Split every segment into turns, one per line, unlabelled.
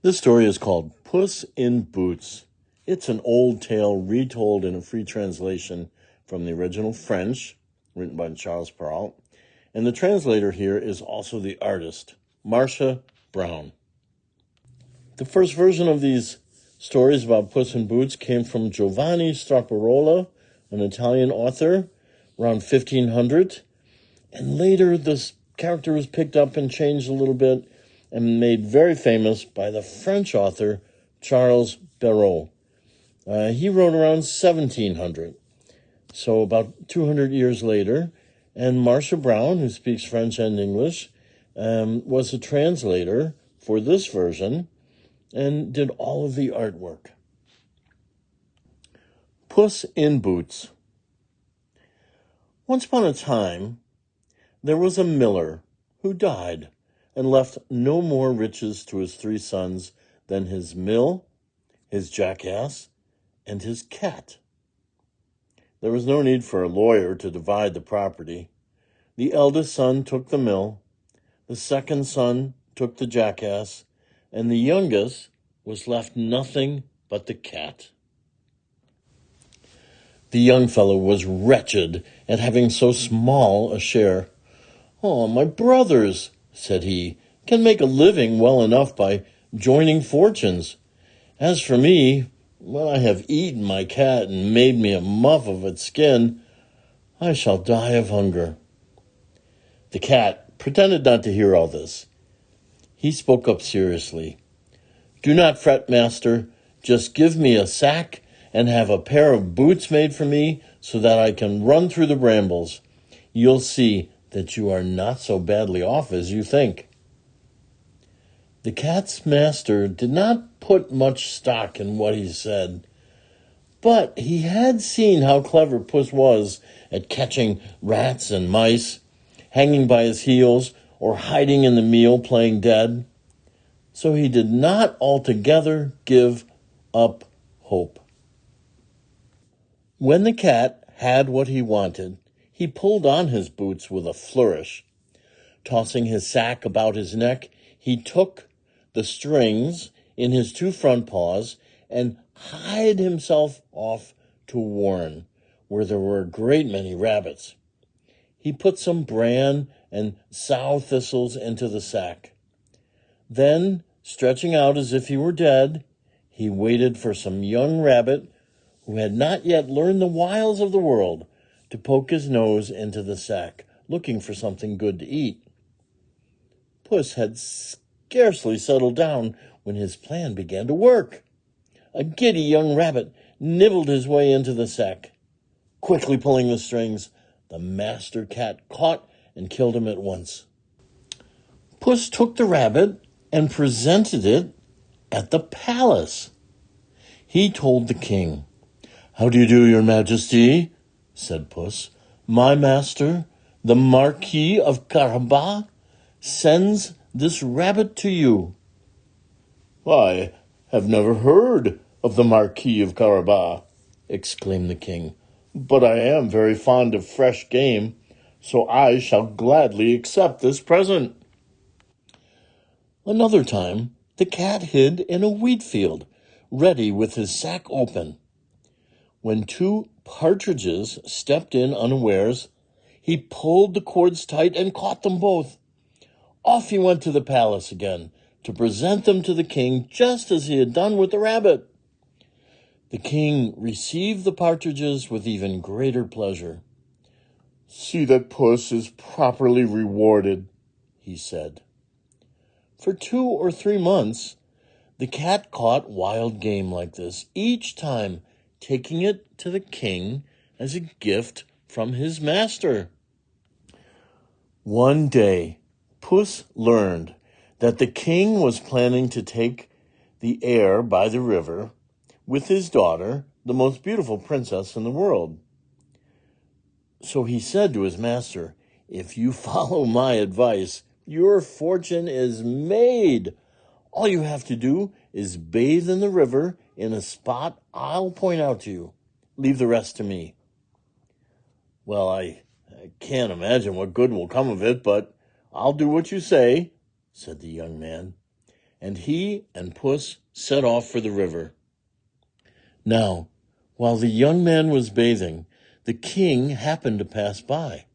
This story is called Puss in Boots. It's an old tale retold in a free translation from the original French, written by Charles Perrault. And the translator here is also the artist, Marcia Brown. The first version of these stories about Puss in Boots came from Giovanni Straparola, an Italian author, around 1500. And later this character was picked up and changed a little bit and made very famous by the French author Charles Perrault. He wrote around 1700, so about 200 years later. And Marcia Brown, who speaks French and English, was a translator for this version and did all of the artwork. Puss in Boots. Once upon a time, there was a miller who died and left no more riches to his 3 sons than his mill, his jackass, and his cat. There was no need for a lawyer to divide the property. The eldest son took the mill, the second son took the jackass, and the youngest was left nothing but the cat. The young fellow was wretched at having so small a share. "Oh, my brothers," said he, "can make a living well enough by joining fortunes. As for me, when I have eaten my cat and made me a muff of its skin, I shall die of hunger." The cat pretended not to hear all this. He spoke up seriously. "Do not fret, master. Just give me a sack and have a pair of boots made for me so that I can run through the brambles. You'll see that you are not so badly off as you think." The cat's master did not put much stock in what he said, but he had seen how clever Puss was at catching rats and mice, hanging by his heels, or hiding in the meal playing dead. So he did not altogether give up hope. When the cat had what he wanted, he pulled on his boots with a flourish. Tossing his sack about his neck, he took the strings in his 2 front paws and hied himself off to a warren, where there were a great many rabbits. He put some bran and sow thistles into the sack. Then, stretching out as if he were dead, he waited for some young rabbit who had not yet learned the wiles of the world to poke his nose into the sack, looking for something good to eat. Puss had scarcely settled down when his plan began to work. A giddy young rabbit nibbled his way into the sack. Quickly pulling the strings, the master cat caught and killed him at once. Puss took the rabbit and presented it at the palace. He told the king, "How do you do, your majesty?" said Puss. "My master, the Marquis of Carabas, sends this rabbit to you." "I have never heard of the Marquis of Carabas," exclaimed the king, "but I am very fond of fresh game, so I shall gladly accept this present." Another time, the cat hid in a wheat field, ready with his sack open. When 2 partridges stepped in unawares, he pulled the cords tight and caught them both. Off he went to the palace again to present them to the king, just as he had done with the rabbit. The king received the partridges with even greater pleasure. "See that Puss is properly rewarded," he said. For 2 or 3 months, the cat caught wild game like this, each time taking it to the king as a gift from his master. One day, Puss learned that the king was planning to take the air by the river with his daughter, the most beautiful princess in the world. So he said to his master, "If you follow my advice, your fortune is made. All you have to do is bathe in the river in a spot I'll point out to you. Leave the rest to me." "Well, I can't imagine what good will come of it, but I'll do what you say," said the young man. and he and Puss set off for the river. Now, while the young man was bathing, the king happened to pass by.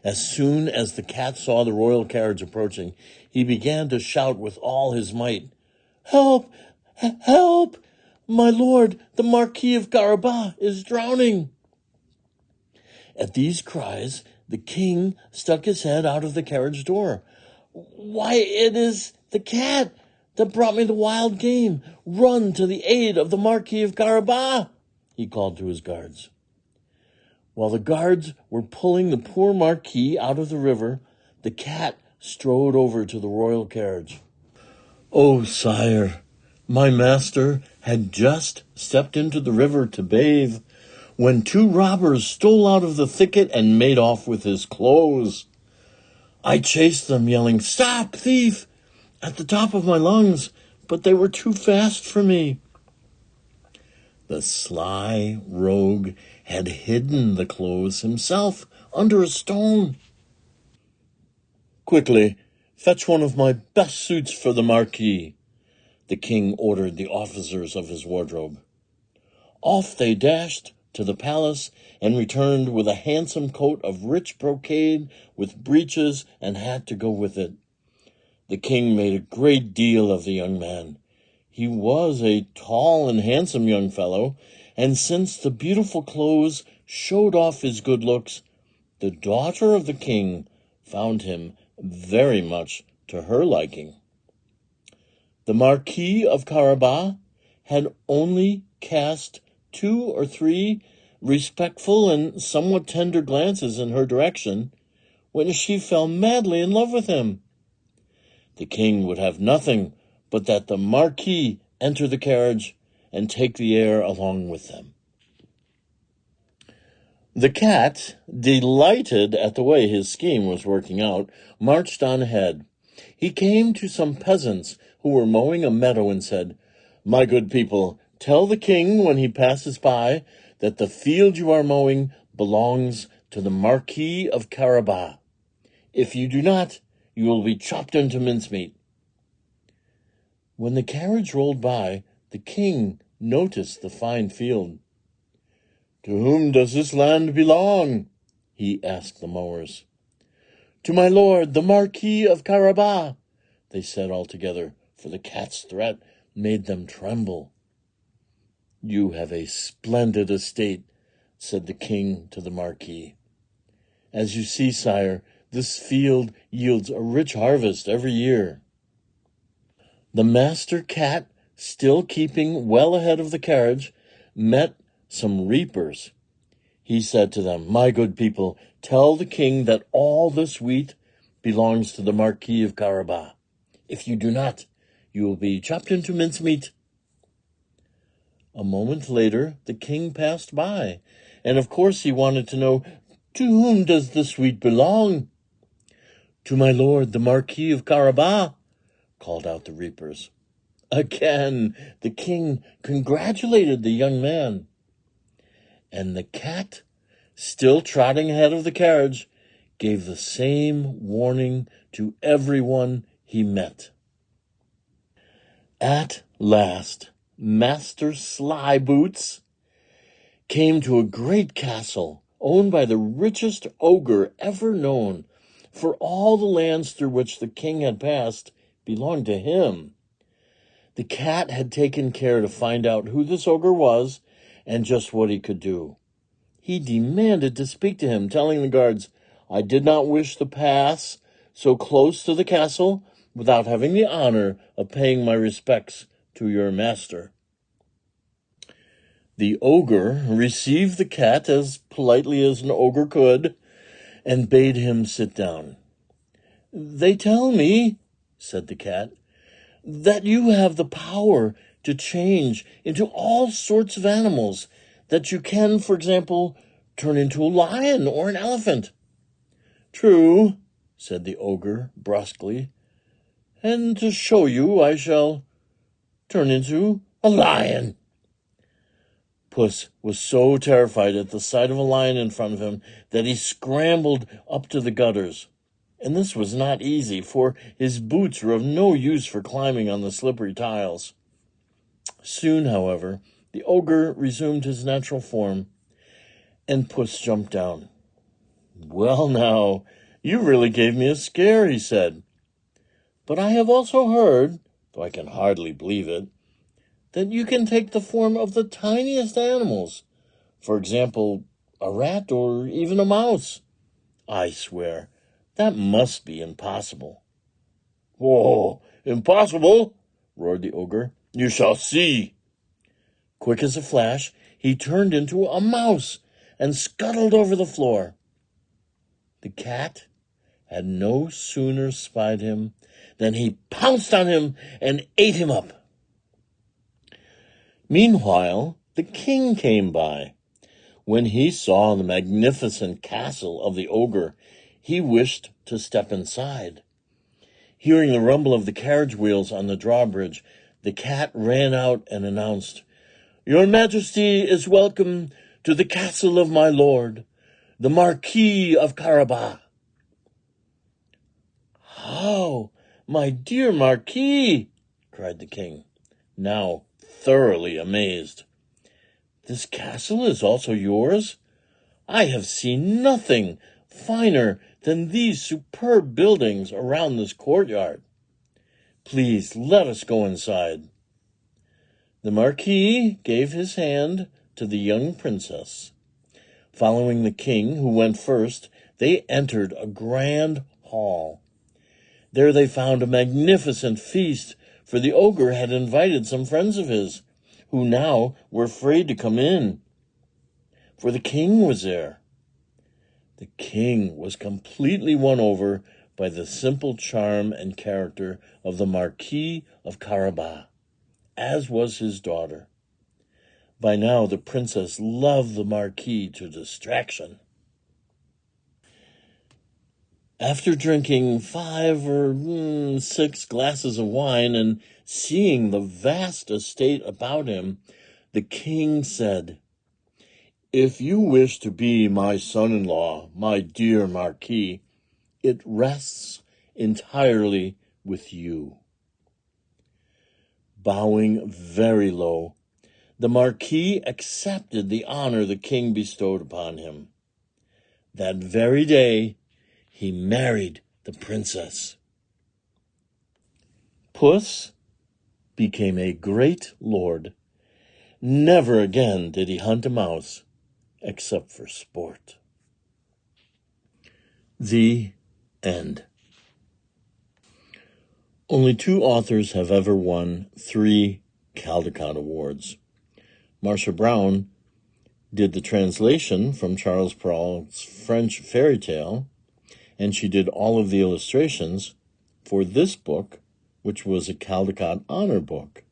As soon as the cat saw the royal carriage approaching, he began to shout with all his might, "Help! Help! My lord, the Marquis of Carabas is drowning!" At these cries, the king stuck his head out of the carriage door. "Why, it is the cat that brought me the wild game. Run to the aid of the Marquis of Carabas," he called to his guards. While the guards were pulling the poor Marquis out of the river, the cat strode over to the royal carriage. "Oh, sire, my master had just stepped into the river to bathe when 2 robbers stole out of the thicket and made off with his clothes. I chased them, yelling, 'Stop, thief!' at the top of my lungs, but they were too fast for me." The sly rogue had hidden the clothes himself under a stone. "Quickly, fetch one of my best suits for the Marquis," the king ordered the officers of his wardrobe. Off they dashed to the palace and returned with a handsome coat of rich brocade with breeches and hat to go with it. The king made a great deal of the young man. He was a tall and handsome young fellow, and since the beautiful clothes showed off his good looks, the daughter of the king found him very much to her liking. The Marquis of Carabas had only cast 2 or 3 respectful and somewhat tender glances in her direction when she fell madly in love with him. The king would have nothing but that the Marquis enter the carriage and take the air along with them. The cat, delighted at the way his scheme was working out, marched on ahead. He came to some peasants who were mowing a meadow and said, "My good people, tell the king when he passes by that the field you are mowing belongs to the Marquis of Carabas. If you do not, you will be chopped into mincemeat." When the carriage rolled by, the king noticed the fine field. "To whom does this land belong?" he asked the mowers. "To my lord, the Marquis of Carabas," they said all together, for the cat's threat made them tremble. "You have a splendid estate," said the king to the Marquis. "As you see, sire, this field yields a rich harvest every year." The master cat, still keeping well ahead of the carriage, met some reapers. He said to them, "My good people, tell the king that all this wheat belongs to the Marquis of Carabas. If you do not, you will be chopped into mincemeat." A moment later, the king passed by, and of course he wanted to know, "To whom does this wheat belong?" "To my lord, the Marquis of Carabas," called out the reapers. Again, the king congratulated the young man. And the cat, still trotting ahead of the carriage, gave the same warning to everyone he met. At last, Master Sly Boots came to a great castle owned by the richest ogre ever known, for all the lands through which the king had passed belonged to him. The cat had taken care to find out who this ogre was and just what he could do. He demanded to speak to him, telling the guards, "I did not wish to pass so close to the castle without having the honor of paying my respects to your master." The ogre received the cat as politely as an ogre could and bade him sit down. "They tell me," said the cat, "that you have the power to change into all sorts of animals, that you can, for example, turn into a lion or an elephant." "True," said the ogre brusquely, "and to show you I shall turn into a lion." Puss was so terrified at the sight of a lion in front of him that he scrambled up to the gutters. And this was not easy, for his boots were of no use for climbing on the slippery tiles. Soon, however, the ogre resumed his natural form, and Puss jumped down. "Well, now, you really gave me a scare," he said. "But I have also heard, though I can hardly believe it, that you can take the form of the tiniest animals. For example, a rat or even a mouse. I swear, that must be impossible." "Whoa, impossible!" roared the ogre. "You shall see." Quick as a flash, he turned into a mouse and scuttled over the floor. The cat had no sooner spied him than he pounced on him and ate him up. Meanwhile, the king came by. When he saw the magnificent castle of the ogre, he wished to step inside. Hearing the rumble of the carriage wheels on the drawbridge, the cat ran out and announced, "Your Majesty is welcome to the castle of my lord, the Marquis of Carabas." "How, my dear Marquis!" cried the king, now thoroughly amazed. "This castle is also yours? I have seen nothing finer than these superb buildings around this courtyard. Please let us go inside." The Marquis gave his hand to the young princess. Following the king, who went first, they entered a grand hall. There they found a magnificent feast, for the ogre had invited some friends of his, who now were afraid to come in, for the king was there. The king was completely won over by the simple charm and character of the Marquis of Carabas, as was his daughter. By now the princess loved the Marquis to distraction. After drinking 5 or 6 glasses of wine and seeing the vast estate about him, the king said, "If you wish to be my son-in-law, my dear Marquis, it rests entirely with you." Bowing very low, the Marquis accepted the honor the king bestowed upon him. That very day, he married the princess. Puss became a great lord. Never again did he hunt a mouse, except for sport. The end. Only 2 authors have ever won 3 Caldecott Awards. Marcia Brown did the translation from Charles Perrault's French fairy tale, and she did all of the illustrations for this book, which was a Caldecott Honor book.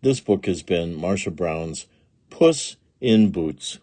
This book has been Marcia Brown's Puss in Boots.